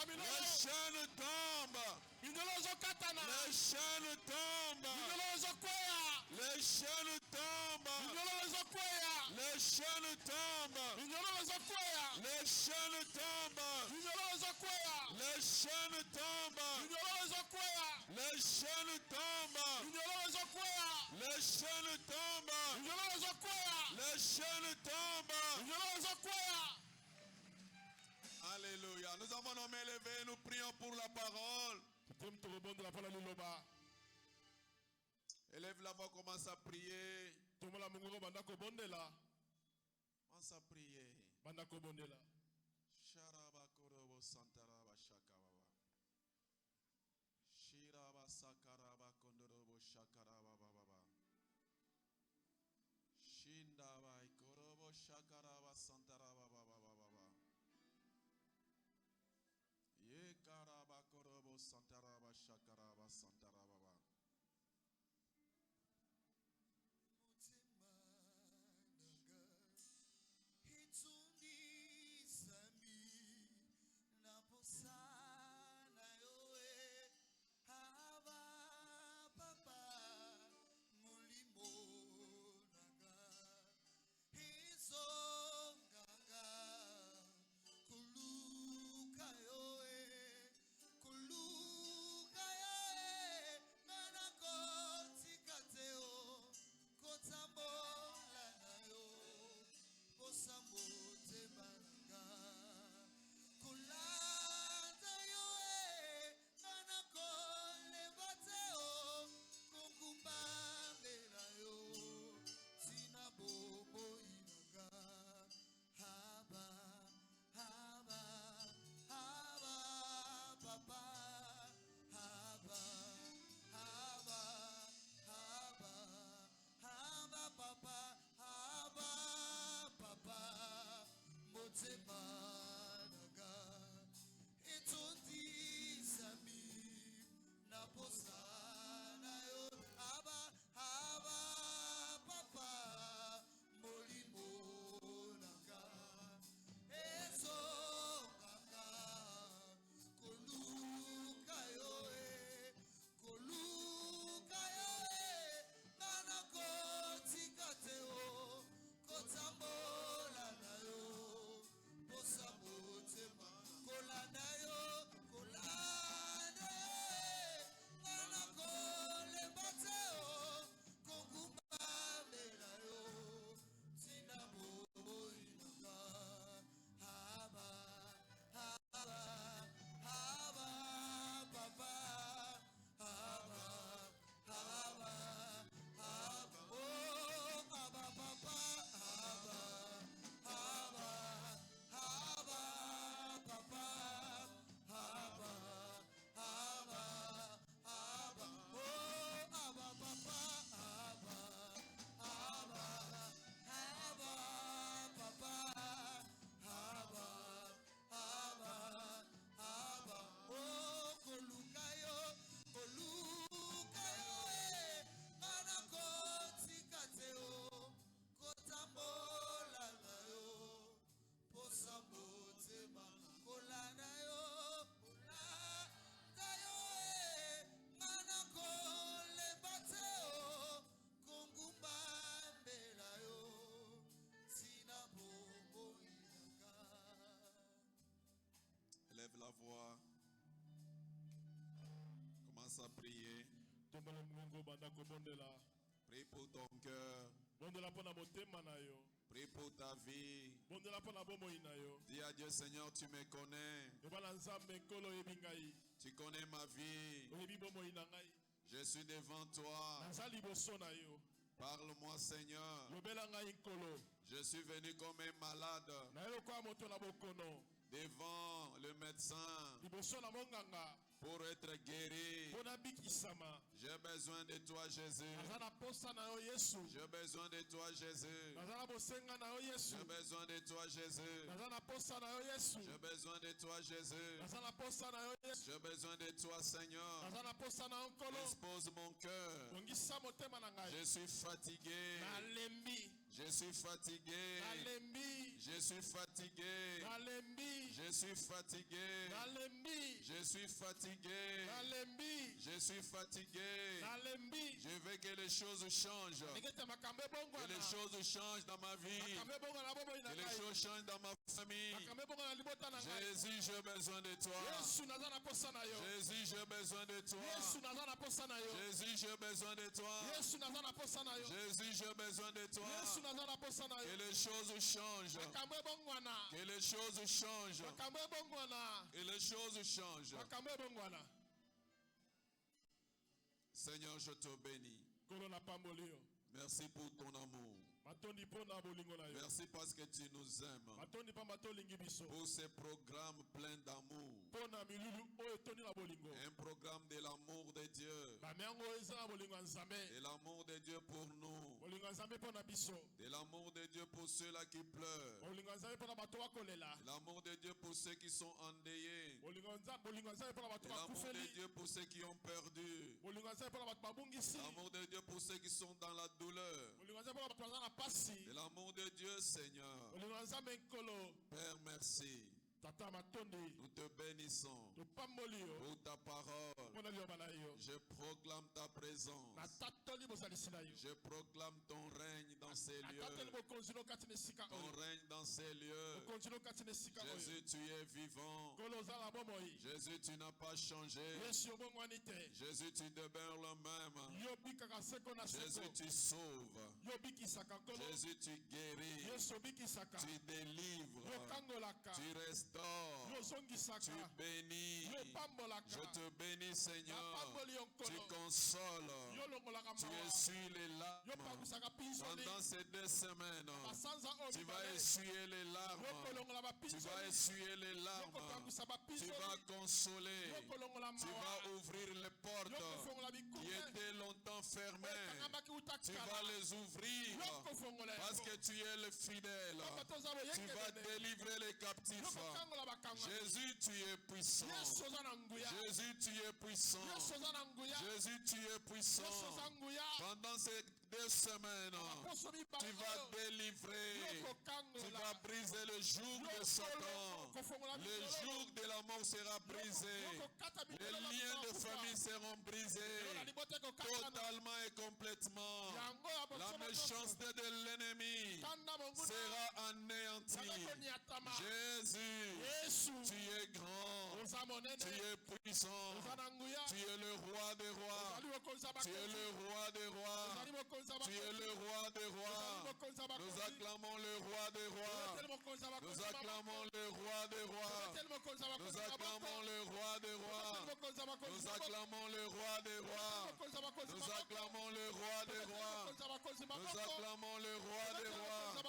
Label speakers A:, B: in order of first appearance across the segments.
A: Les chaînes tombent. Les chaînes tombent. Les chaînes tombent. Les chaînes tombent. Les chaînes tombent. Les chaînes tombent. Les chaînes tombent. Les chaînes tombent. Les chaînes tombent. Alléluia. Nous avons nommé élevé, nous prions pour la parole. Élève la voix, commence à prier. Commence à prier. Sharaba korobo santaraba shakababa. Shiraba sakaraba kondorobo shakaraba baba. Shindaba korobo shakaraba santaraba baba. Ye karaba korobo santaraba shakaraba santaraba baba.
B: Naposana yoe hava papa mulimo naga hizongaga kuluka yoe manakoti kateo kotambola nayo kosambote banga kulanda yoe manakole bateo kungumbambe nayo sina bobo inaga haba papa haba papa papa motema naga etondi sami naposana yo haba papa molimo naga ezongaka koluka yo nanakotika teo kotambola na yo posa motema kolanda yo nanakolemba teo kongumbamela yo tina boinaka haba papa haba oh haba papa haba papa haba oh haba papa haba papa haba oh koluka yo anakotika teo kotambola na yo posa motema kolanda yo anakolemba teo kongumbambela yo sina bombo inaka.
A: Lève la voix. Commence à prier. Prie pour ton cœur. Prie pour ta vie. Dis à Dieu, Seigneur, tu me connais. Tu connais ma vie. Je suis devant toi. Parle-moi, Seigneur. Je suis venu comme un malade devant le médecin pour être guéri. J'ai besoin de toi, Jésus. J'ai besoin de toi, Jésus. J'ai besoin de toi, Jésus. J'ai besoin de toi, Jésus. J'ai besoin de toi, Seigneur. Expose mon cœur. Je suis fatigué. Je suis fatigué. Je suis fatigué. Je suis fatigué. Je suis fatigué. Je suis fatigué. Je veux que les choses changent. Que les choses changent dans ma vie. Que les choses changent dans ma famille. Jésus, j'ai besoin de toi. Jésus, j'ai besoin de toi. Jésus, j'ai besoin de toi. Jésus, j'ai besoin de toi. Que les choses changent. Que les choses changent. Que les choses changent. Seigneur, je te bénis. Merci pour ton amour. Merci parce que tu nous aimes. Pour ces programmes pleins d'amour. Un programme de l'amour de Dieu. De l'amour de Dieu pour nous. De l'amour de Dieu pour ceux-là qui pleurent. De l'amour de Dieu pour ceux qui sont endeuillés. De l'amour de Dieu pour ceux qui ont perdu. De l'amour de Dieu pour ceux qui sont dans la douleur. De l'amour de Dieu, Seigneur. Père, merci. Nous te bénissons pour ta parole. Je proclame ta présence. Je proclame ton règne dans ces lieux. Ton règne dans ces lieux. Jésus, tu es vivant. Jésus, tu n'as pas changé. Jésus, tu demeures le même. Jésus, tu sauves. Jésus, tu guéris. Tu délivres. Tu restaures. Tu bénis. Je te bénis, Seigneur. Tu consoles. Tu essuies les larmes. Pendant ces 2 semaines, tu vas essuyer les larmes. Tu vas essuyer les larmes. Tu vas consoler. Tu vas ouvrir les portes qui étaient longtemps fermées. Tu vas les ouvrir parce que tu es le fidèle. Tu vas délivrer les captifs. Jésus, tu es puissant. Jésus, tu es puissant. Jésus, tu es puissant. Pendant ces 2 semaines, tu vas délivrer. Tu vas briser le joug de Satan. Le joug de la mort sera brisé. Les liens de famille seront brisés. Totalement et complètement. La méchanceté de l'ennemi sera anéantie. Jésus, tu es grand. Tu es puissant. Tu es le roi des rois. Tu es le roi des rois. Tu es le roi des rois. Nous acclamons le roi des rois. Nous acclamons le roi des rois. Nous acclamons le roi des rois. Nous acclamons le roi des rois. Nous acclamons le roi des rois. Nous acclamons le roi des rois.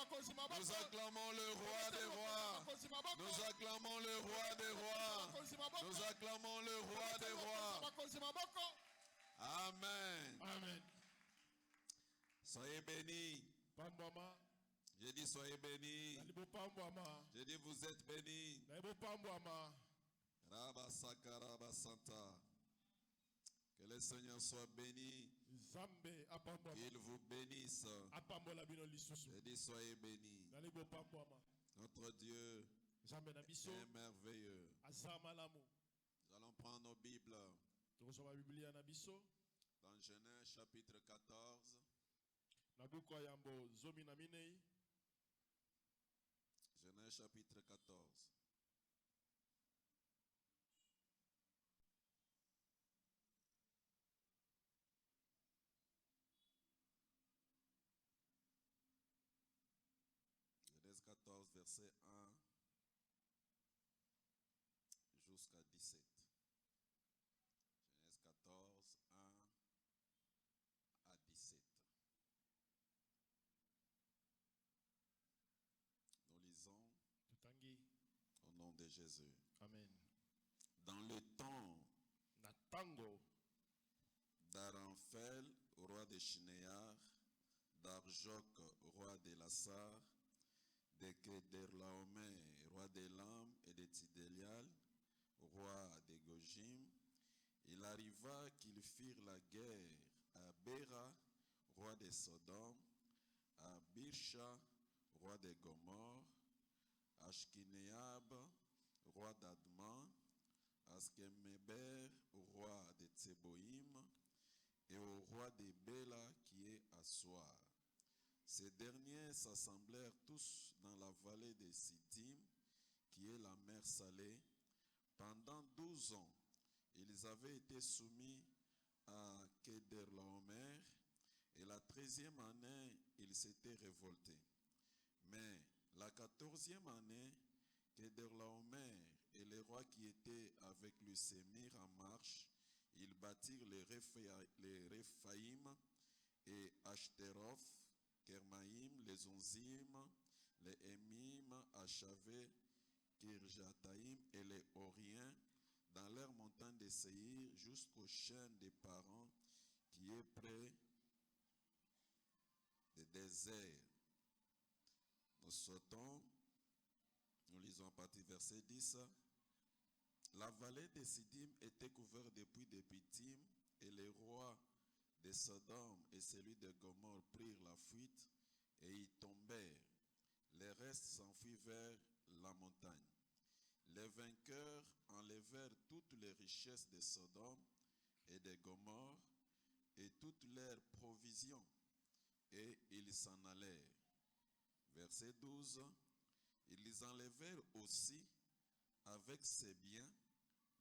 A: Nous acclamons le roi des rois. Nous acclamons le roi des rois. Nous acclamons le roi des rois. Amen.
B: Amen.
A: Soyez bénis. J'ai dit soyez bénis. J'ai dit vous êtes bénis. Rabba Saka, Rabba Santa. Que le Seigneur soit béni. Qu'il vous bénisse. J'ai dit soyez bénis. Notre Dieu est merveilleux. Nous allons prendre nos Bibles. Dans Genèse chapitre 14. Genèse chapitre 14. Genèse 14, verset 1 jusqu'à 17. Genèse 14, 1 à 17. Nous lisons au nom de Jésus.
B: Amen.
A: Dans le temps d'Aramphel, roi de Shinéar, d'Arjok, roi de Lassar, de Kéderlaomé, roi d'Elam, et de Tidélial, roi de Gojim, il arriva qu'ils firent la guerre à Béra, roi de Sodome, à Birsha, roi de Gomorre, à Ashkineab, roi d'Adma, à
C: Tseboïm et au roi des Béla qui est à Soar. Ces derniers s'assemblèrent tous dans la vallée de Sittim, qui est la mer Salée. Pendant 12 ans, ils avaient été soumis à Kedorlaomer, et la 13e année, ils s'étaient révoltés. Mais la 14e année, Kedorlaomer et les rois qui étaient avec lui se mirent en marche. Ils bâtirent les Réphaïm et Ashtaroth, Kermaïm, les Onzim, les Émim, Achavé, Kirjataïm et les Oriens dans leur montagne de Séir jusqu'au chêne des parents qui est près des déserts. Nous sautons, nous lisons à partir du verset 10. La vallée de Siddim était couverte depuis des Pittim, et les rois de Sodome et celui de Gomorrhe prirent la fuite et y tombèrent. Les restes s'enfuirent vers la montagne. Les vainqueurs enlevèrent toutes les richesses de Sodome et de Gomorrhe et toutes leurs provisions, et ils s'en allèrent. Verset 12. Ils enlevèrent aussi avec ses biens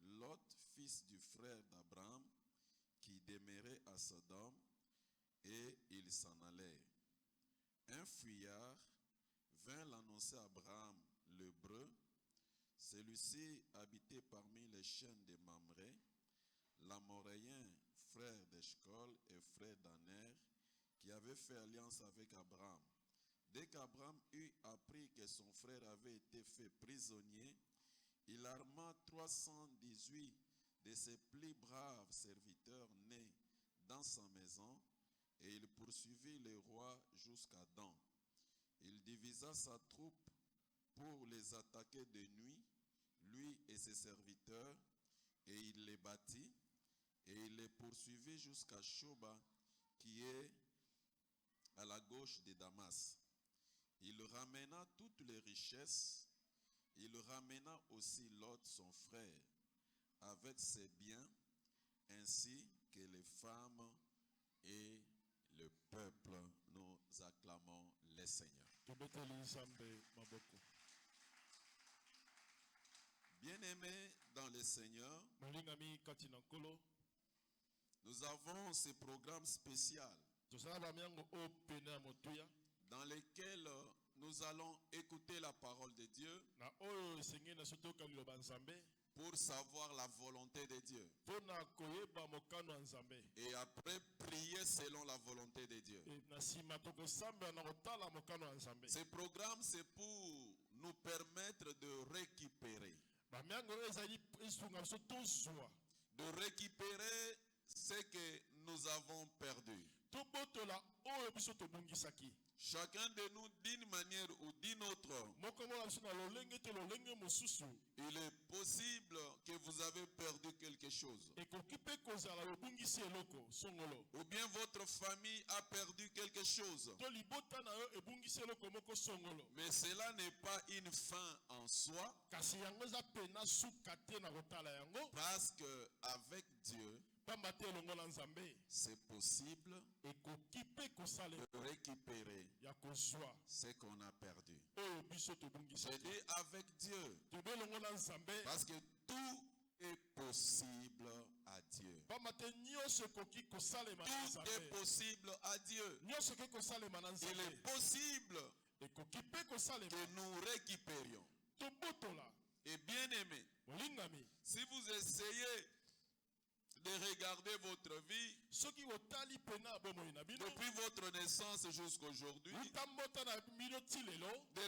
C: Lot, fils du frère d'Abraham, qui demeurait à Sodome, et ils s'en allèrent. Un fuyard vint l'annoncer à Abraham l'Hébreu. Celui-ci habitait parmi les chaînes de Mamré, l'Amoréen, frère d'Eshcol et frère d'Aner, qui avait fait alliance avec Abraham. Dès qu'Abraham eut appris que son frère avait été fait prisonnier, il arma 318 de ses plus braves serviteurs nés dans sa maison, et il poursuivit le roi jusqu'à Dan. Il divisa sa troupe pour les attaquer de nuit, lui et ses serviteurs, et il les battit, et il les poursuivit jusqu'à Shoba, qui est à la gauche de Damas. Il ramena toutes les richesses. Il ramena aussi Lot, son frère, avec ses biens, ainsi que les femmes et le peuple. Nous acclamons le Seigneur. Bien-aimés dans le Seigneur, nous avons ce programme spécial dans lequel nous allons écouter la parole de Dieu pour savoir la volonté de Dieu. Et après, prier selon la volonté de Dieu. Ce programme, c'est pour nous permettre de récupérer. De récupérer ce que nous avons perdu. Chacun de nous, d'une manière ou d'une autre, il est possible que vous avez perdu quelque chose. Ou bien votre famille a perdu quelque chose. Mais cela n'est pas une fin en soi. Parce qu'avec Dieu, c'est possible de récupérer ce qu'on a perdu. J'ai dit avec Dieu, parce que tout est possible à Dieu. Tout est possible à Dieu. Il est possible que nous récupérions. Et bien aimé, si vous essayez de regarder votre vie depuis votre naissance jusqu'à aujourd'hui, de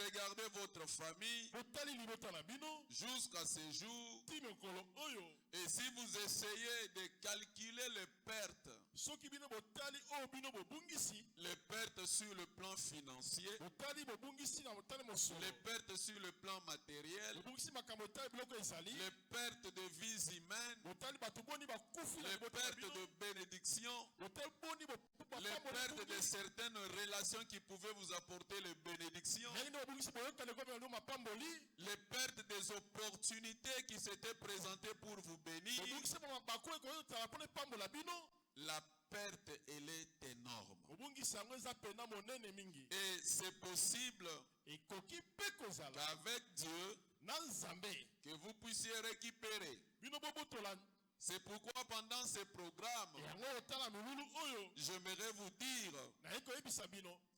C: regarder votre famille jusqu'à ce jour, et si vous essayez de calculer les pertes sur le plan financier, les pertes sur le plan matériel, les pertes de vies humaines, les pertes de bénédictions, les pertes de certaines relations qui pouvaient vous apporter les bénédictions, les pertes des opportunités qui s'étaient présentées pour vous bénir, perte, elle est énorme. Et c'est possible qu'avec Dieu, que vous puissiez récupérer. C'est pourquoi pendant ce programme, j'aimerais vous dire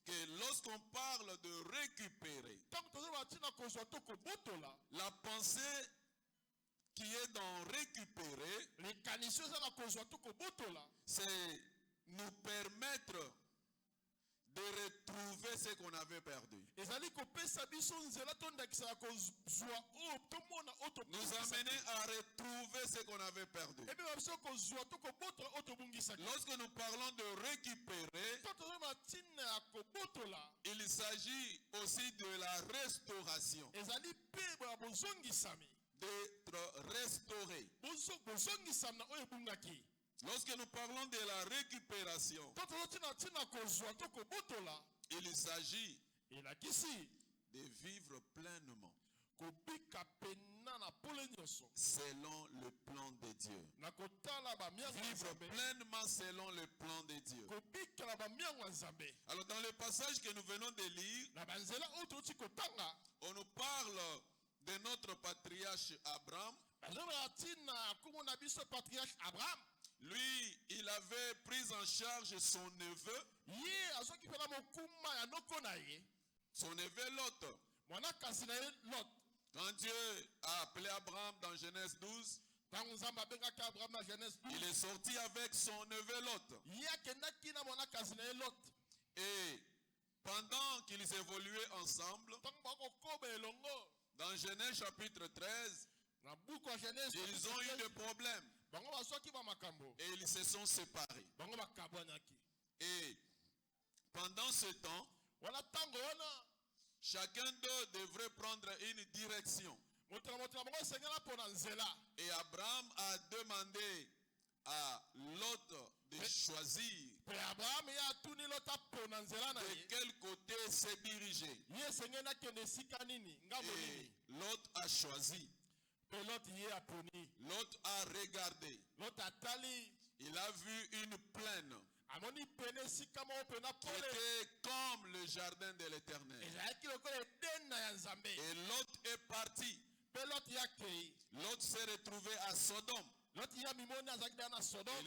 C: que lorsqu'on parle de récupérer, la pensée qui est dans récupérer, c'est nous permettre de retrouver ce qu'on avait perdu. Nous amener à retrouver ce qu'on avait perdu. Lorsque nous parlons de récupérer, il s'agit aussi de la restauration. D'être restauré. Lorsque nous parlons de la récupération, il s'agit de vivre pleinement selon le plan de Dieu. Vivre pleinement selon le plan de Dieu. Alors dans le passage que nous venons de lire, on nous parle de notre patriarche Abraham. Lui, il avait pris en charge son neveu. Son neveu Lot. Quand Dieu a appelé Abraham dans Genèse 12, il est sorti avec son neveu Lot. Et pendant qu'ils évoluaient ensemble, dans Genèse chapitre 13, ils ont eu des problèmes. Et ils se sont séparés. Et pendant ce temps, chacun d'eux devrait prendre une direction. Et Abraham a demandé à Lot de choisir de quel côté se diriger. Et Lot a choisi. Lot a regardé. Il a vu une plaine qui était comme le jardin de l'Éternel. Et Lot est parti. Lot s'est retrouvé à Sodome. Il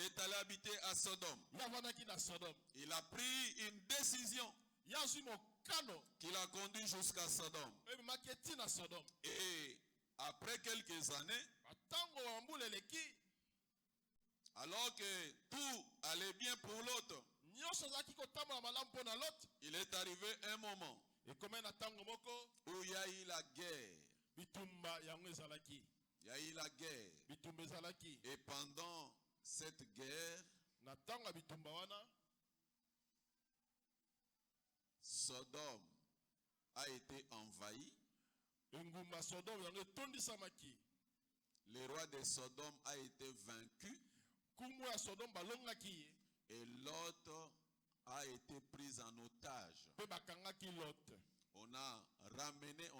C: est allé habiter à Sodome. Il a pris une décision qui l'a conduit jusqu'à Sodome. Et après quelques années, alors que tout allait bien pour l'autre, il est arrivé un moment où il y a eu la guerre. Il y a eu la guerre. Et pendant cette guerre, Sodome a été envahi. Le roi de Sodome a été vaincu. Et l'autre a été pris en otage. On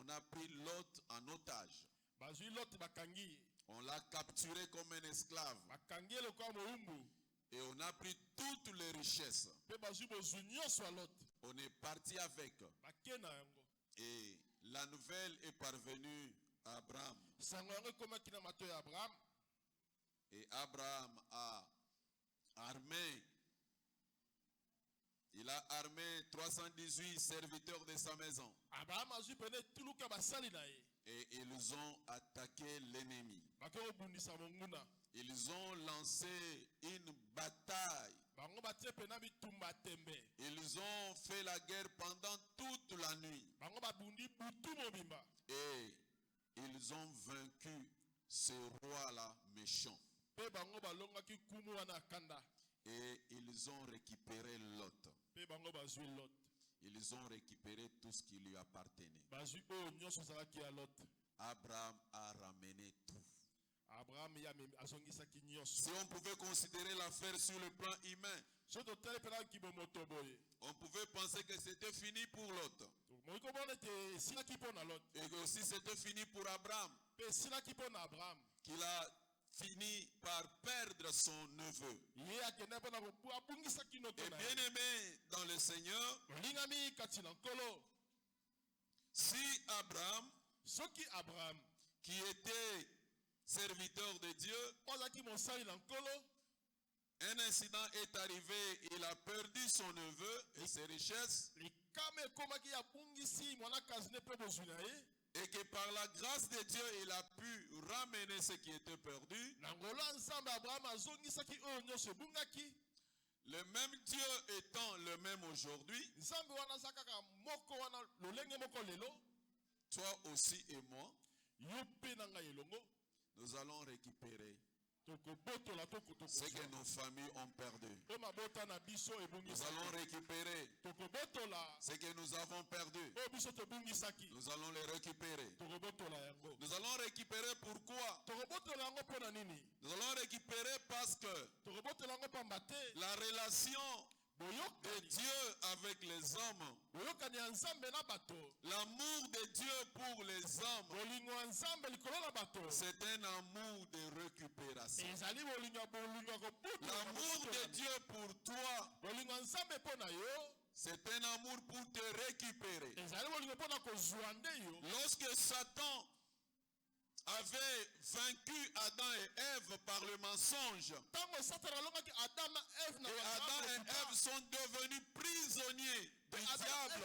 C: a pris l'autre en otage. On l'a capturé comme un esclave. Et on a pris toutes les richesses. On est parti avec. Et la nouvelle est parvenue à Abraham. Et Abraham a armé. Il a armé 318 serviteurs de sa maison. Et ils ont attaqué l'ennemi. Ils ont lancé une bataille. Ils ont fait la guerre pendant toute la nuit. Et ils ont vaincu ce roi-là méchant. Et ils ont récupéré Lot. Ils ont récupéré tout ce qui lui appartenait. Abraham a ramené tout. Si on pouvait considérer l'affaire sur le plan humain, on pouvait penser que c'était fini pour Lot. Et aussi c'était fini pour Abraham. Qu'il a finit par perdre son neveu. Et bien aimé dans le Seigneur, si Abraham, qui était serviteur de Dieu, un incident est arrivé, il a perdu son neveu et ses richesses, et que par la grâce de Dieu, il a pu ramener ce qui était perdu. Le même Dieu étant le même aujourd'hui, toi aussi et moi, nous allons récupérer ce que nos familles ont perdu. Nous allons récupérer ce que nous avons perdu. Nous allons les récupérer. Nous allons récupérer pourquoi? Nous allons récupérer parce que la relation de Dieu avec les hommes, l'amour de Dieu pour les hommes, c'est un amour de récupération. L'amour de Dieu pour toi, c'est un amour pour te récupérer. Lorsque Satan avait vaincu Adam et Ève par le mensonge, et Adam et Ève sont devenus prisonniers du diable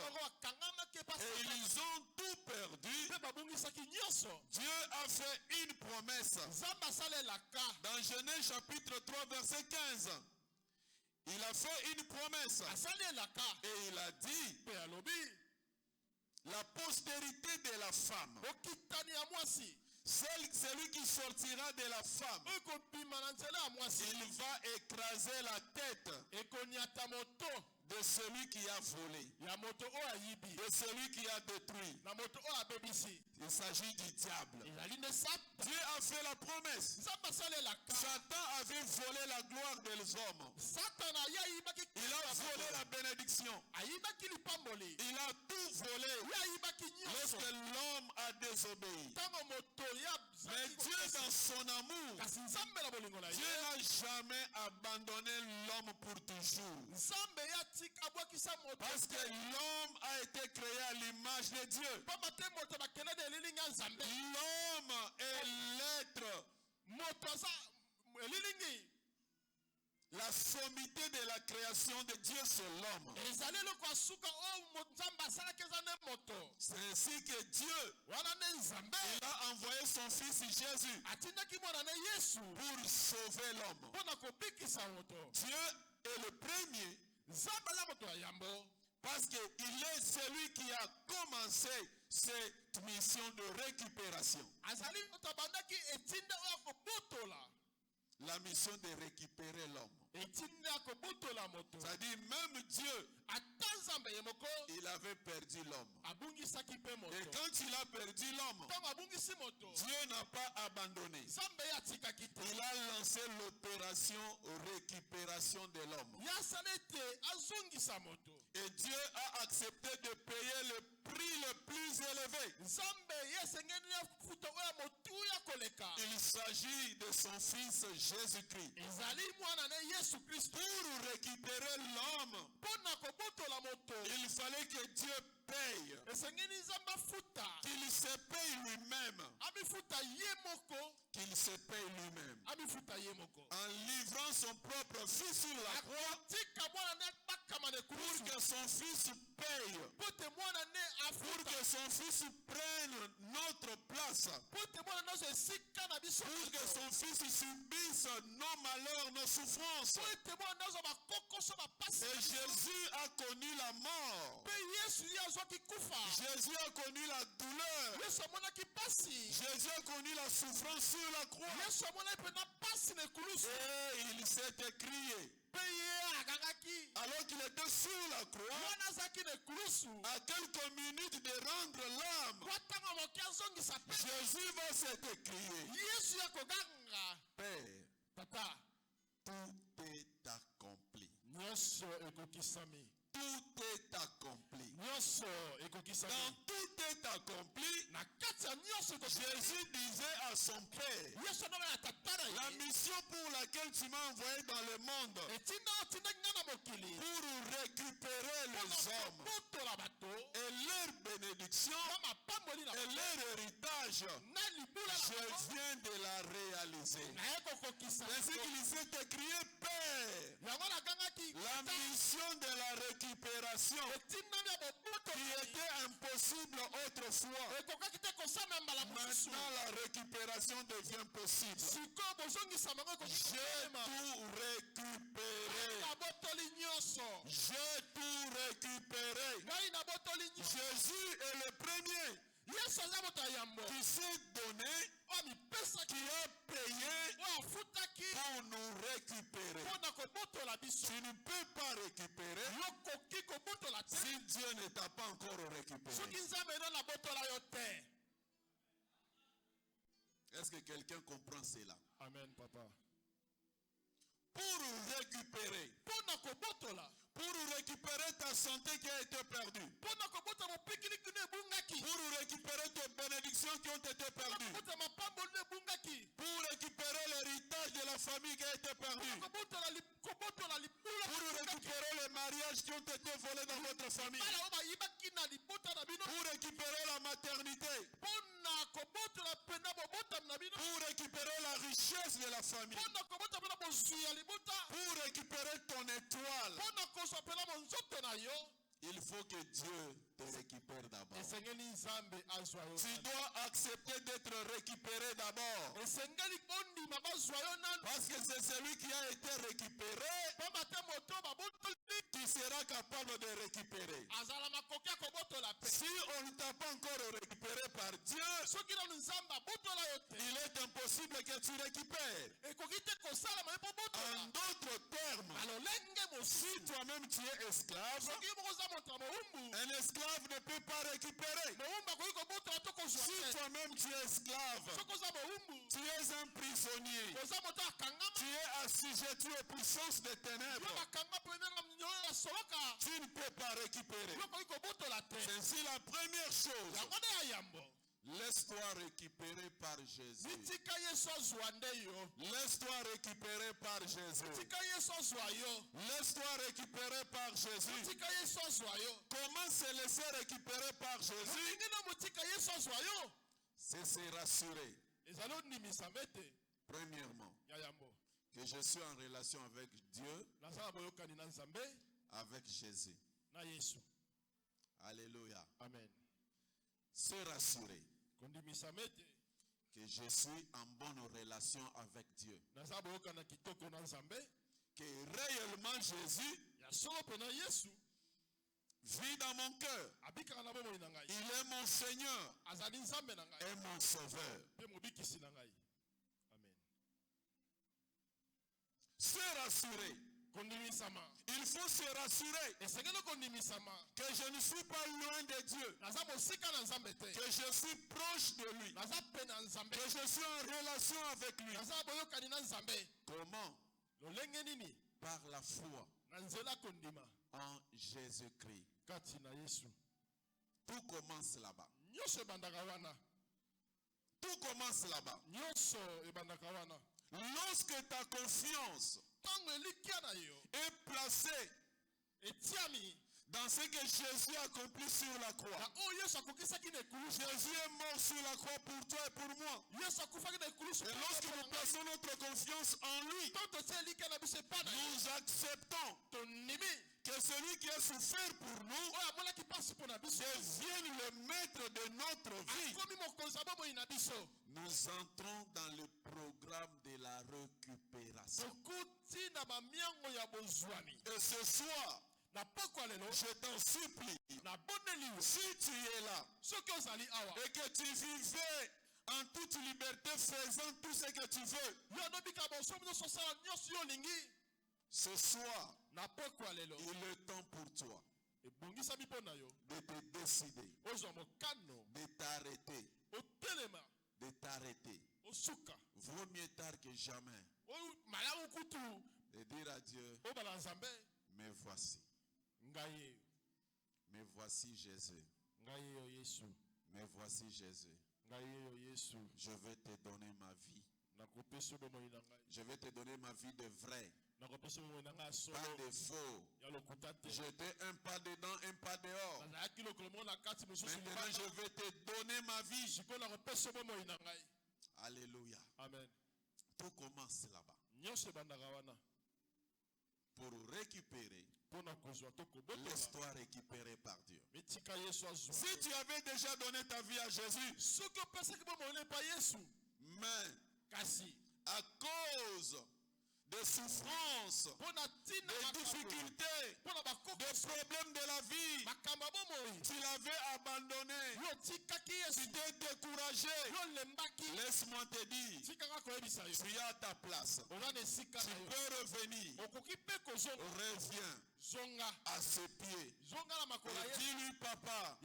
C: et ils ont tout perdu, Dieu a fait une promesse dans Genèse chapitre 3 verset 15. Il a fait une promesse et il a dit: la postérité de la femme, celui qui sortira de la femme, il va écraser la tête de celui qui a volé, de celui qui a détruit. Il s'agit du diable. Dieu a fait la promesse. Satan avait volé la gloire des hommes. Il a volé la bénédiction. Il a tout volé lorsque l'homme a désobéi. Mais Dieu, dans son amour, Dieu n'a jamais abandonné l'homme pour toujours. Parce que l'homme a été créé à l'image de Dieu. L'homme est l'être. La sommité de la création de Dieu, c'est l'homme. C'est ainsi que Dieu, il a envoyé son fils Jésus pour sauver l'homme. Dieu est le premier parce qu'il est celui qui a commencé cette mission de récupération. La mission de récupérer l'homme. C'est-à-dire même Dieu, il avait perdu l'homme. Et quand il a perdu l'homme, Dieu n'a pas abandonné. Il a lancé l'opération récupération de l'homme. Et Dieu a accepté de payer le prix le plus élevé. Il s'agit de son fils Jésus-Christ. Pour récupérer l'homme, il fallait que Dieu paye. Qu'il se paye lui-même. Qu'il se paye lui-même. En livrant son propre fils sur la croix, pour que son fils paye. Pour que son fils prenne notre place. Pour que son fils subisse nos malheurs, nos souffrances. Et Jésus a connu la mort. Jésus a connu la douleur. Jésus a connu la souffrance sur la croix. Et il s'est écrié. Alors qu'il était sur la croix, à quelques minutes de rendre l'âme, Jésus va s'écrier: Père, tout est accompli. Tout est accompli. Quand tout est accompli, Jésus disait à son Père: La mission pour laquelle tu m'as envoyé dans le monde, pour récupérer les hommes et leur bénédiction et leur héritage, je viens de la réaliser. Ainsi qu'il s'est écrit, Père, la mission de la récupération qui était impossible autrefois, maintenant la récupération devient possible. J'ai tout récupéré. J'ai tout récupéré. Jésus est le premier qui s'est donné, qui a payé pour nous récupérer. Tu ne peux pas récupérer si Dieu ne t'a pas encore récupéré. Est-ce que quelqu'un comprend cela?
A: Amen, papa.
C: Pour récupérer ta santé qui a été perdue, pour récupérer tes bénédictions qui ont été perdues, pour récupérer l'héritage de la famille qui a été perdu, pour récupérer les mariages qui ont été volés dans votre famille, pour récupérer la maternité, pour récupérer la richesse de la famille, pour récupérer ton étoile, il faut que Dieu te récupère d'abord. Tu dois accepter d'être récupéré d'abord. Parce que c'est celui qui a été récupéré qui sera capable de récupérer. Si on ne t'a pas encore récupéré par Dieu, il est impossible que tu récupères. En d'autres termes, si toi-même tu es esclave, un esclave ne peut pas récupérer. Si toi-même tu es esclave, tu es un prisonnier, tu es assujetti aux puissances des ténèbres, tu ne peux pas récupérer. C'est ainsi la première chose. Laisse-toi récupérer par Jésus. Laisse-toi récupérer par Jésus. Laisse-toi récupérer par Jésus. Comment se laisser récupérer par Jésus? C'est se rassurer. Premièrement, que je suis en relation avec Dieu, avec Jésus. Alléluia.
A: Amen.
C: Se rassurer que je suis en bonne relation avec Dieu. Que réellement Jésus vit dans mon cœur. Il est mon Seigneur et mon Sauveur.
A: Amen.
C: Se rassurer. Il faut se rassurer que je ne suis pas loin de Dieu, que je suis proche de lui, que je suis en relation avec lui. Comment? Par la foi en Jésus-Christ. Tout commence là-bas. Tout commence là-bas. Lorsque ta confiance est placée dans ce que Jésus a accompli sur la croix. Jésus est mort sur la croix pour toi et pour moi. Et lorsque nous plaçons notre confiance en lui, nous acceptons que celui qui a souffert pour nous devienne le maître de notre vie. Nous entrons dans le programme de la récupération. Et ce soir, je t'en supplie, si tu es là et que tu vivais en toute liberté faisant tout ce que tu veux, ce soir, il est temps pour toi de te décider, de t'arrêter. Vaut mieux tard que jamais. De dire à Dieu, me voici. Me voici Jésus. Me voici Jésus. Je vais te donner ma vie. Je vais te donner ma vie de vrai, pas de faux. J'étais un pas dedans, un pas dehors. Maintenant, je vais te donner ma vie. Alléluia.
A: Amen.
C: Tout commence là-bas. Pour récupérer, l'histoire récupérée par Dieu. Si tu avais déjà donné ta vie à Jésus, mais à cause des souffrances, des difficultés, des problèmes de la vie, tu l'avais abandonné, tu t'es découragé. Laisse-moi te dire, tu es à ta place. Tu peux revenir. Reviens à ses pieds. Et dis-lui, papa,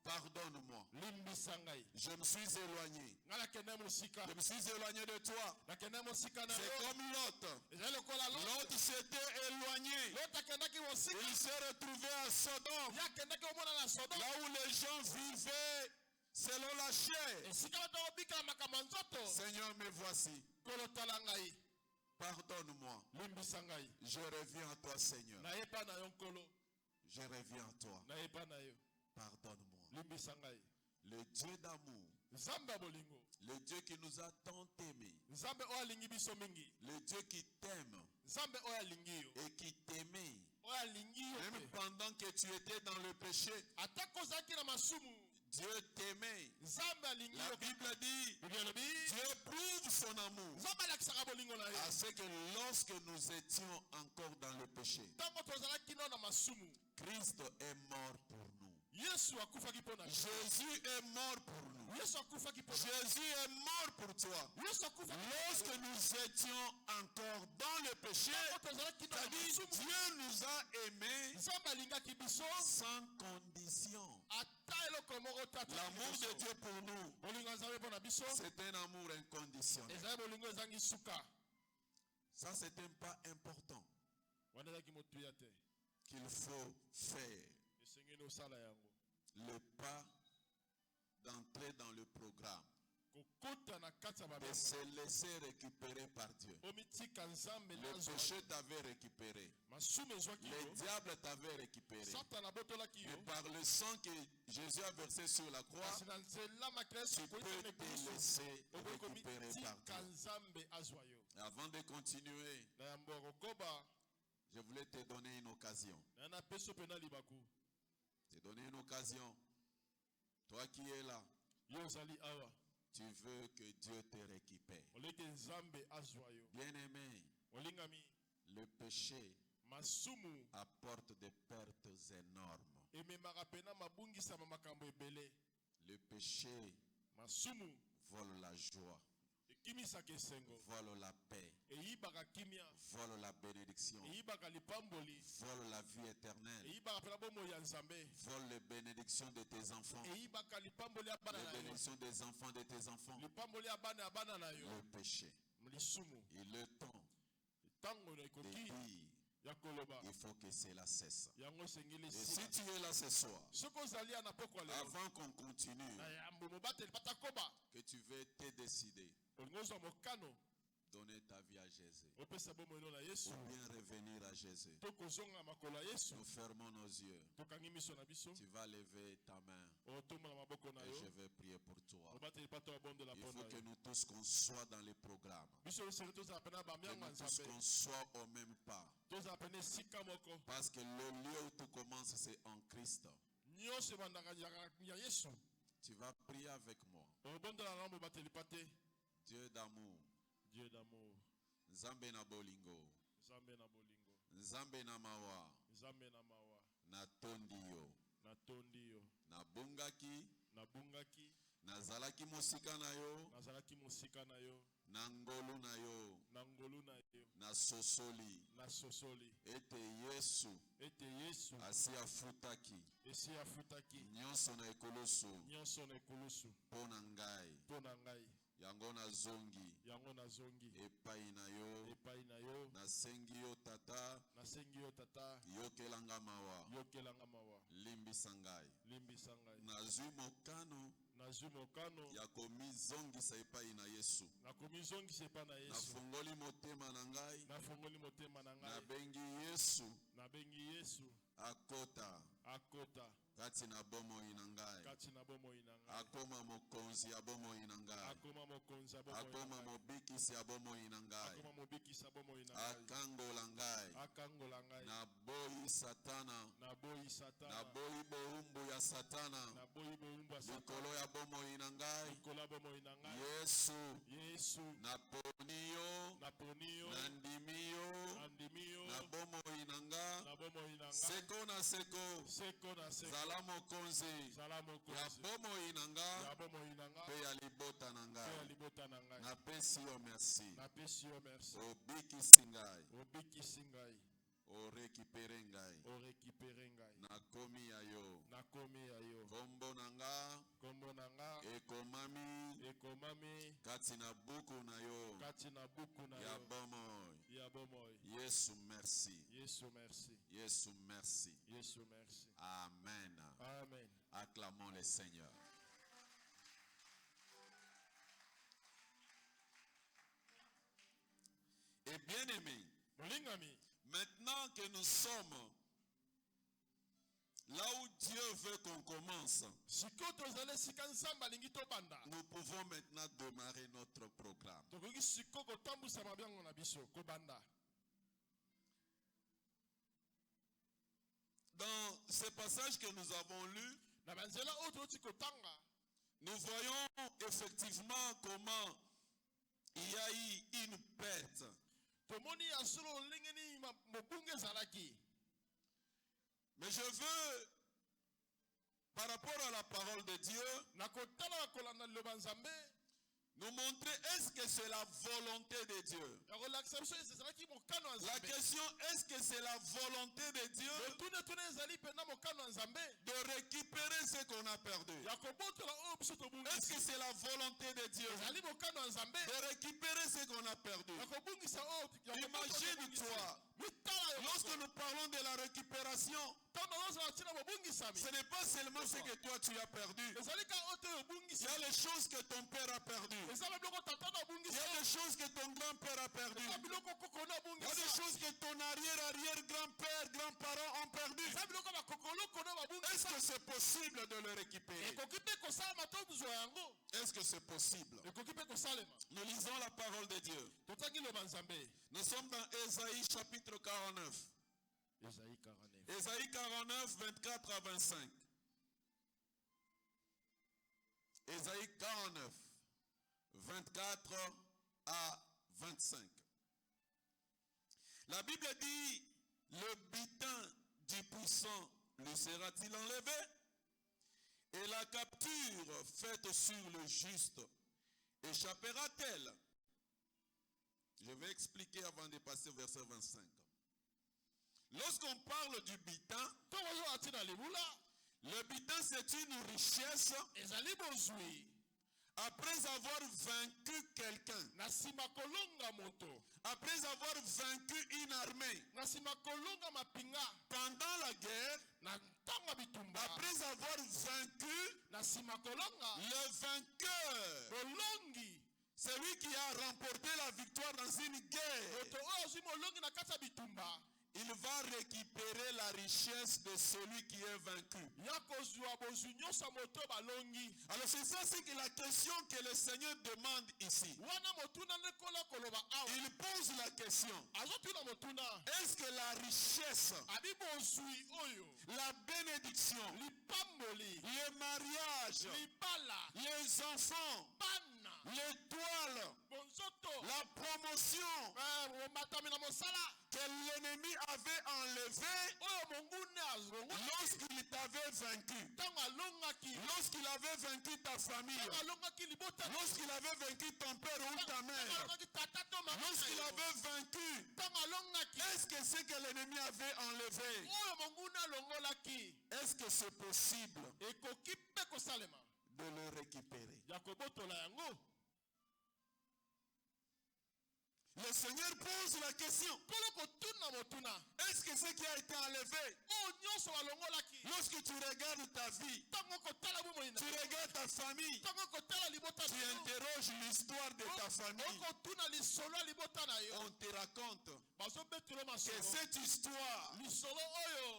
C: pardonne-moi. Je me suis éloigné. Je me suis éloigné de toi. C'est comme Lot. Lot s'était éloigné. Il s'est retrouvé à Sodome, là où les gens vivaient selon la chair. Seigneur, me voici. Pardonne-moi. Je reviens à toi, Seigneur. Je reviens à toi. Pardonne-moi. Le Dieu d'amour, le Dieu qui nous a tant aimés, le Dieu qui t'aime et qui t'aimait, même pendant que tu étais dans le péché, Dieu t'aimait. La Bible dit, Dieu prouve son amour à ce que lorsque nous étions encore dans le péché, Christ est mort pour nous. Jésus est mort pour nous. Jésus est mort pour toi. Lorsque nous étions encore dans le péché, Dieu nous a aimés sans condition. L'amour de Dieu pour nous, c'est un amour inconditionnel. Ça, c'est un pas important qu'il faut faire. Le pas d'entrer dans le programme, de se laisser récupérer par Dieu. Le péché t'avait récupéré. Le diable t'avait récupéré. Et par le sang que Jésus a versé sur la croix, tu peux te laisser récupérer par Dieu. Avant de continuer, je voulais te donner une occasion. Te donner une occasion. Toi qui es là, tu veux que Dieu te récupère. Bien-aimé, le péché apporte des pertes énormes. Le péché vole la joie, vole la paix, vole la bénédiction, vole la vie éternelle, vole les bénédictions de tes enfants, les bénédictions des enfants de tes enfants. Le péché, il est temps de dire, il faut que cela cesse. Et si tu es là ce soir, avant qu'on continue, que tu veux te décider, donner ta vie à Jésus, ou bien revenir à Jésus, nous fermons nos yeux. Tu vas lever ta main et je vais prier pour toi. Il faut que nous tous qu'on soit dans les programmes, que nous tous qu'on soit au même pas, parce que le lieu où tout commence, c'est en Christ. Tu vas prier avec moi. Dieu d'amour,
A: Dieu d'amour,
C: Nzambe na bolingo, Nzambe na mawa, natondi yo, nabungaki, nazalaki mosika na yo, nangolu na yo, nasosoli, ete Yesu, asi afutaki, nyonso na ekoloso, pona ngai. Yango na zongi epai na yo, nasengi yo tata, yokelanga mawa, limbisa ngai, nazwi mokano ya komizongisa epai na Yesu. Nafungoli motema na ngai, nabengi Yesu akota kati na bomoi na ngai, akoma mokonzi ya bomoi na ngai, akoma mobikisi ya bomoi na ngai, akangola ngai, naboyi Satana, naboyi boumbu ya Satana likolo ya bomoi na ngai. Yesu naponiyo, nandimiyo na bomoi na ngai, seko na seko zala mokonzi ya bomoi na ngai pe ya libota na ngai. Napesi yo merci, obikisi ngai, orekipere ngai, nakomi ya yo, kombo na nga ekomami kati na buku na yo ya bomoi. Yesu merci, Yesu merci. Amen. Acclamons le Seigneur. Et bien aimé, maintenant que nous sommes là où Dieu veut qu'on commence, nous pouvons maintenant démarrer notre programme. Dans ce passage que nous avons lu, nous voyons effectivement comment il y a eu une perte. Mais je veux, par rapport à la parole de Dieu, nous montrer est-ce que c'est la volonté de Dieu. La question, est-ce que c'est la volonté de Dieu de récupérer ce qu'on a perdu? Est-ce que c'est la volonté de Dieu de récupérer ce qu'on a perdu? Imagine-toi, lorsque nous parlons de la récupération, ce n'est pas seulement ce que toi tu as perdu. Il y a les choses que ton père a perdu. Il y a des choses que ton grand-père a perdu. Il y a des choses que ton arrière-arrière-grand-père, grands-parents ont perdu. Est-ce que c'est possible de le récupérer? Est-ce que c'est possible? Nous lisons la parole de Dieu. Nous sommes dans Ésaïe chapitre 49. Ésaïe 49, 24 à 25. Ésaïe 49, 24 à 25. La Bible dit, le butin du puissant lui sera-t-il enlevé? Et la capture faite sur le juste échappera-t-elle? Je vais expliquer avant de passer au verset 25. Lorsqu'on parle du butin, le butin c'est une richesse après avoir vaincu quelqu'un, après avoir vaincu une armée, pendant la guerre, après avoir vaincu le vainqueur, celui qui a remporté la victoire dans une guerre, il va récupérer la richesse de celui qui est vaincu. Alors c'est ça, c'est que la question que le Seigneur demande ici. Il pose la question. Est-ce que la richesse, la bénédiction, le mariage, les enfants, l'étoile, la promotion que l'ennemi avait enlevé lorsqu'il t'avait vaincu, lorsqu'il avait vaincu ta famille, lorsqu'il avait vaincu ton père ou ta mère, lorsqu'il avait vaincu, est-ce que ce que l'ennemi avait enlevé, est-ce que c'est possible de le récupérer? Le le Seigneur pose la question. Est-ce que ce qui a été enlevé, lorsque tu regardes ta vie, tu regardes ta famille, tu interroges l'histoire de ta famille, on te raconte que cette histoire,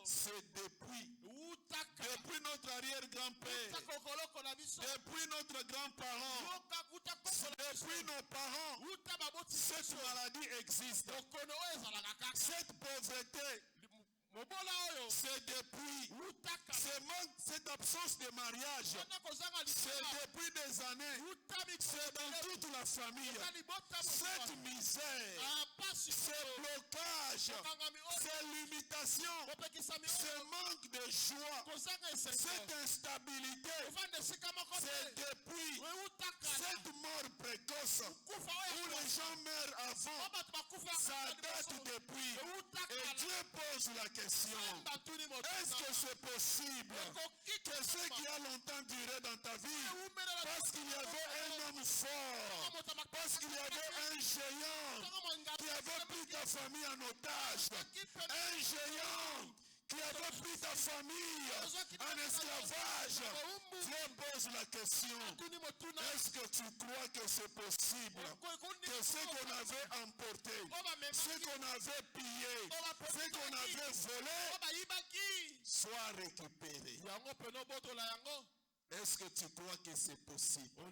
C: c'est depuis notre arrière-grand-père, depuis notre grand-parent, depuis nos parents, cette maladie existe. Cette pauvreté, c'est depuis cette absence de mariage, c'est depuis des années, c'est dans toute la famille. Cette misère, ce blocage, ces limitations, ce manque de joie, cette instabilité, c'est depuis cette mort précoce où les gens meurent avant. Ça date depuis. Et Dieu pose la question. Est-ce que c'est possible que ce qui a longtemps duré dans ta vie, parce qu'il y avait un homme fort, parce qu'il y avait un géant qui avait pris ta famille en otage, un géant qui avait pris ta famille en esclavage, Dieu pose la question, est-ce que tu crois que c'est possible que ce qu'on avait emporté, ce qu'on avait pillé, ce qu'on avait volé, soit récupéré? Est-ce que tu crois que c'est possible?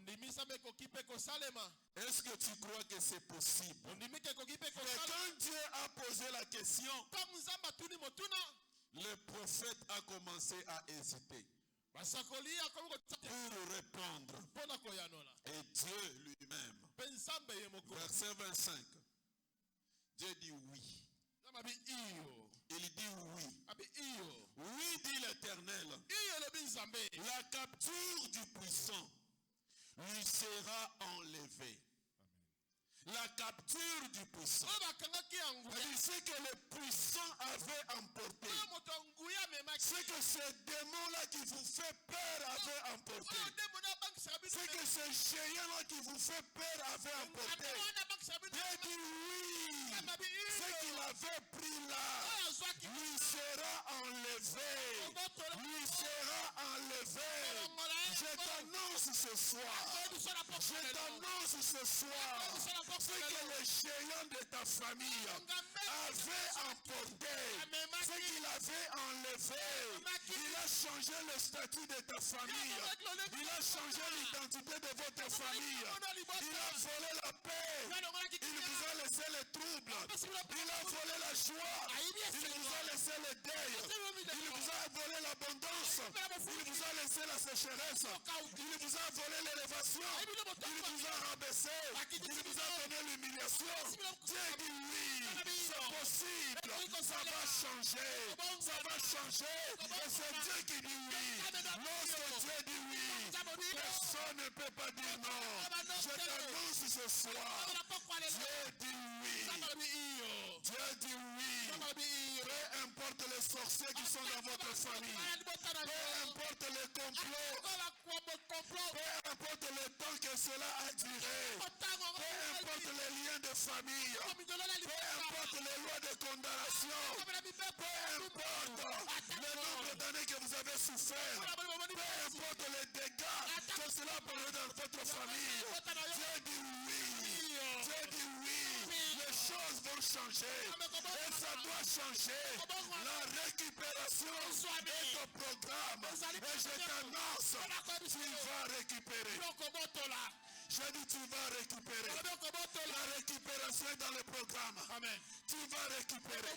C: Est-ce que tu crois que c'est possible? Mais quand Dieu a posé la question, le prophète a commencé à hésiter pour répondre. Et Dieu lui-même, verset 25, Dieu dit oui. Il dit oui. Oui, dit l'Éternel, la capture du puissant lui sera enlevée. La capture du puissant. C'est que le puissant avait emporté. C'est que ce démon-là qui vous fait peur avait emporté. C'est que ce géant-là qui vous fait peur avait emporté. Dieu dit oui. Ce qu'il avait pris là lui sera enlevé. Lui sera enlevé. Je t'annonce ce soir. Je t'annonce ce soir. Ce que le géant de ta famille avait emporté, ce qu'il avait enlevé, il a changé le statut de ta famille, il a changé l'identité de votre famille, il a volé la paix, il vous a laissé le trouble, il a volé la joie, il vous a laissé le deuil, il vous a volé l'abondance, il vous a laissé la sécheresse, il vous a volé l'élévation, il vous a rabaissé, il vous a donné l'humiliation. Dieu dit oui, c'est possible, ça va changer, et c'est Dieu qui dit oui. Lorsque Dieu dit oui, personne ne peut pas dire non. Je t'annonce ce soir, Dieu dit oui. Dieu dit oui. Peu importe les sorciers qui sont dans votre famille, peu importe les complots, peu importe le temps que cela a duré, peu importe les liens de famille, peu importe les lois de condamnation, peu importe le nombre d'années que vous avez souffert, peu importe les dégâts que cela a produit dans votre famille, Dieu dit oui. Dieu dit oui. Les choses vont changer et ça doit changer. La récupération est au programme et je t'annonce, tu vas récupérer. Je dis tu vas récupérer. La récupération est dans le programme. Amen. Tu vas récupérer.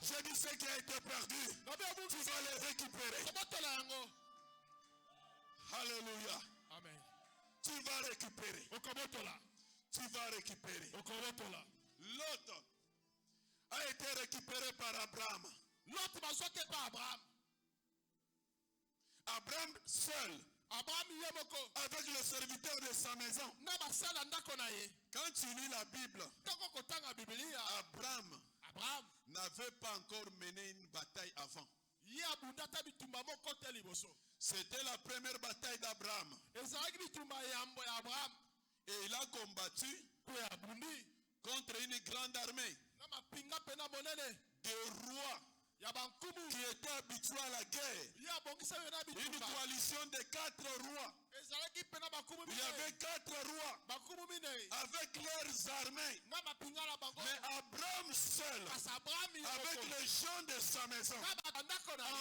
C: Je dis ce qui a été perdu, tu vas le récupérer. Alléluia. Amen. Tu vas récupérer. Tu vas récupérer. L'autre a été récupéré par Abraham. Abraham seul, avec le serviteur de sa maison. Quand tu lis la Bible, Abraham n'avait pas encore mené une bataille avant. C'était la première bataille d'Abraham. Et il a combattu contre une grande armée de rois qui étaient habitués à la guerre. Une coalition de 4 rois. Il y avait 4 rois avec leurs armées. Mais Abraham seul, avec les gens de sa maison,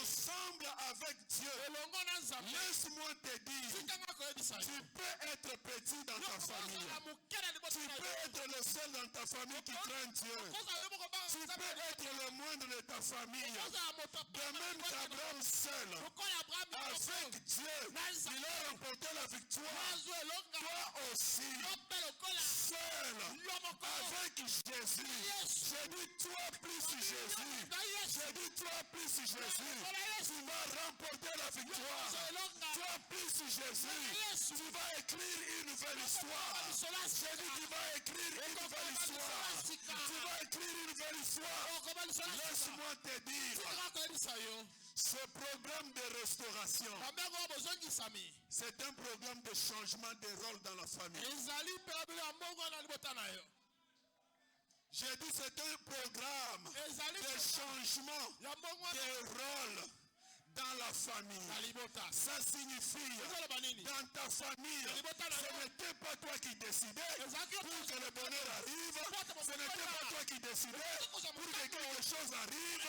C: ensemble avec Dieu. Laisse-moi te dire, tu peux être petit dans ta famille. Tu peux être le seul dans ta famille qui craint Dieu. Tu peux être le moindre de ta famille. De même qu'Abraham seul, avec Dieu, il a remporté la victoire. Toi aussi, seul, avec Jésus. J'ai dit toi plus Jésus. J'ai dit toi plus Jésus. Tu vas remporter la victoire. Toi plus Jésus. Tu vas écrire une nouvelle histoire. J'ai dit tu vas écrire une nouvelle histoire. Tu vas écrire une nouvelle histoire. Laisse-moi te dire, ce programme de restauration, c'est un programme de changement de rôle dans la famille. J'ai dit c'est un programme de changement de rôle dans la famille. Ça signifie, dans ta famille, ce n'était pas toi qui décidais pour que le bonheur arrive. Ce n'était pas toi qui décidais pour que quelque chose arrive.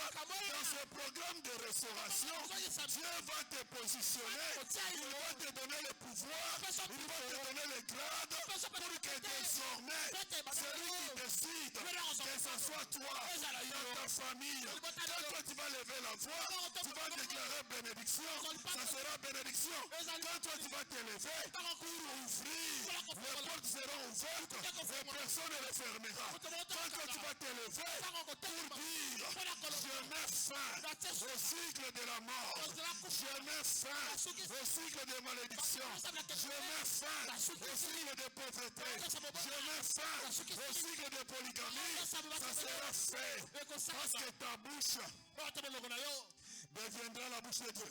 C: Dans ce programme de restauration, Dieu va te positionner. Il va te donner le pouvoir. Il va te donner le grade pour que désormais, celui qui décide, que ce soit toi, dans ta famille, quand toi tu vas lever la voix, tu vas déclarer bénédiction, ça sera bénédiction. Quand toi tu vas t'élever pour ouvrir, les portes seront ouvertes et personne ne les fermera. Quand toi tu vas t'élever pour dire, je mets fin au cycle de la mort, je mets fin au cycle de malédiction, je mets fin au cycle de pauvreté, je mets fin au cycle de polygamie, ça sera fait parce que ta bouche deviendra la bouche de Dieu.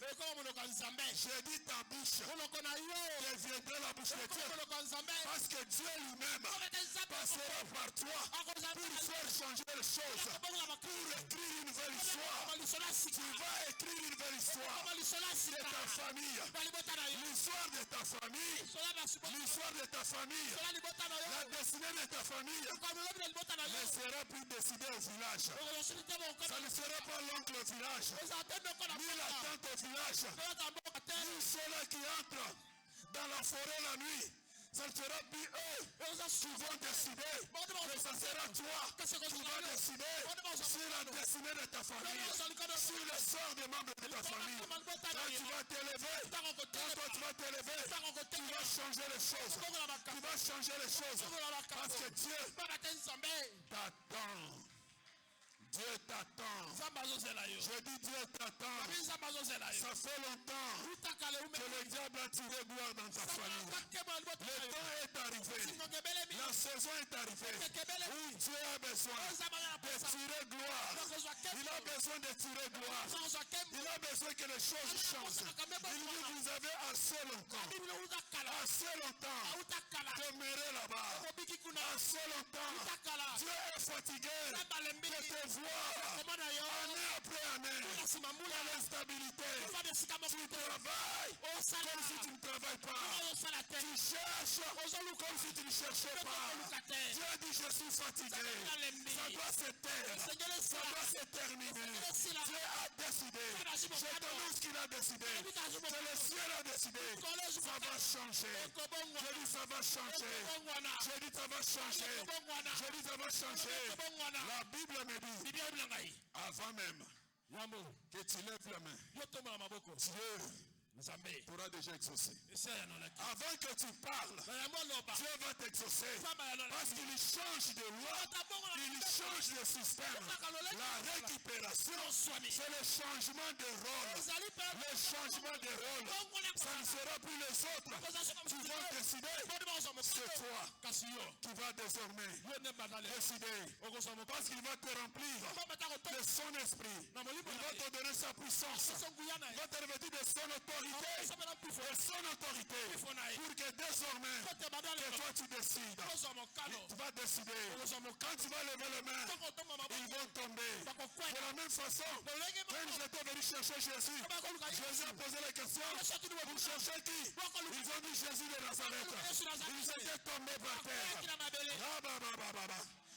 C: J'ai dit ta bouche deviendra la bouche de Dieu. Parce que Dieu lui-même passera par toi pour faire changer les choses, pour écrire une nouvelle histoire. Tu vas écrire une nouvelle histoire de ta famille. L'histoire de ta famille. L'histoire de ta famille. La destinée de ta famille ne sera plus décidée au village. Ça ne sera pas l'oncle au village, ni la tante au village, ni ceux-là qui entrent dans la forêt la nuit. Ça ne sera plus eux qui vont décider, mais ça sera toi qui vas décider sur la destinée de ta famille, sur le sort des membres de ta famille. Quand tu vas t'élever, quand toi tu vas t'élever, tu vas changer les choses. Tu vas changer les choses parce que Dieu t'attend. Dieu t'attend. Je dis Dieu t'attend. Ça fait longtemps que le diable a tiré gloire dans ta famille. Le temps est arrivé. La saison est arrivée où Dieu a besoin de tirer gloire. Il a besoin de tirer gloire. Il a besoin que les choses changent. Il dit vous avez assez longtemps demeurer là-bas. Assez longtemps. Dieu est fatigué de te voir année après année dans l'instabilité. Tu travailles comme si tu ne travailles pas. Tu cherches comme si tu ne cherchais pas. Dieu dit je suis fatigué. Ça doit se taire. Ça doit se terminer. Dieu a décidé. Je t'annonce qu'il a décidé. Que le ciel a décidé. Ça va changer. Je dis ça va changer. Je dis ça va changer. Je dis ça va changer. La Bible me dit, avant même que tu lèves la main, Dieu pourra déjà exaucer. Avant que tu parles, Dieu va t'exaucer. Parce qu'il change de loi, il change de système. La récupération, c'est le changement de rôle. Le changement de rôle. Ça ne sera plus les autres. Tu vas décider. C'est toi qui vas désormais décider. Parce qu'il va te remplir de son esprit. Il va te donner sa puissance. Il va te revêtir de son autorité. De son autorité. Pour que désormais, que toi tu décides. Tu vas décider. Quand tu vas lever les mains, ils vont tomber. De la même façon, quand j'étais venu chercher Jésus, Jésus a posé la question. Vous cherchez qui? Ils ont dit Jésus de Nazareth. Ils étaient tombés par terre.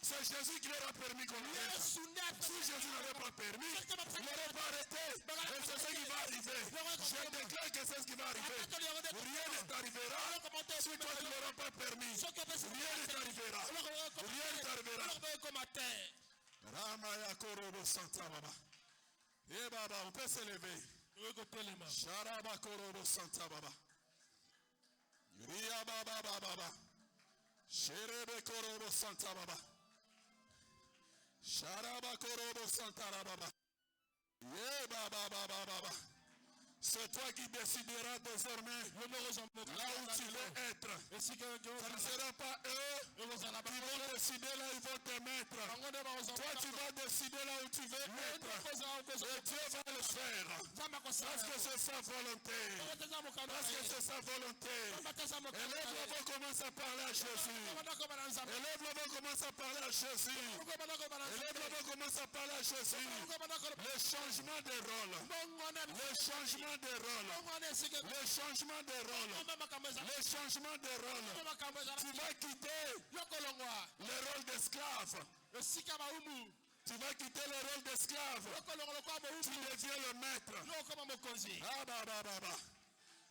C: C'est Jésus qui leur a permis qu'on arrête. Si Jésus n'avait pas permis, il n'aurait pas arrêté. Et c'est ce qui va arriver. Je déclare que c'est ce qui va arriver. Rien ne t'arrivera si toi tu ne l'auras pas permis. Rien ne t'arrivera. Rien ne t'arrivera. Ramaya Korobo Santa Baba. Eh Baba, on peut se lever. Sharaba Korobo Santa Baba. Yuria Baba Baba. Sherebe Korobo Santa Baba. Sharaba Korobo Santa Baba. Yeah Baba Baba Baba. C'est toi qui décideras désormais là où tu veux être. Ça ne sera pas eux qui vont décider là où ils vont te mettre. Toi tu vas décider là où tu veux être. Et Dieu va le faire. Parce que c'est sa volonté. Parce que c'est sa volonté. Élève la voix, commence à parler à Jésus. Élève la voix, commence à parler à Jésus. Élève la voix, commence à parler à Jésus. Le changement de rôle. Le changement de rôle. Le changement de rôle. Le changement de rôle. Tu vas quitter le rôle d'esclave. Tu vas quitter le rôle d'esclave. Tu deviens le maître. Ah bah bah bah bah.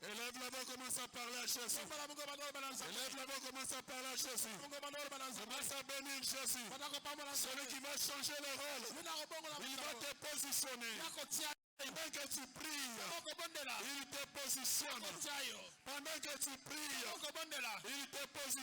C: Élève la voix, commence à parler à Jésus. Élève la voix, commence à parler à Jésus. Commence à bénir Jésus. Celui qui va changer le rôle. Il va te positionner. Pendant que tu pries, il te positionne. Pendant que tu pries, il te positionne.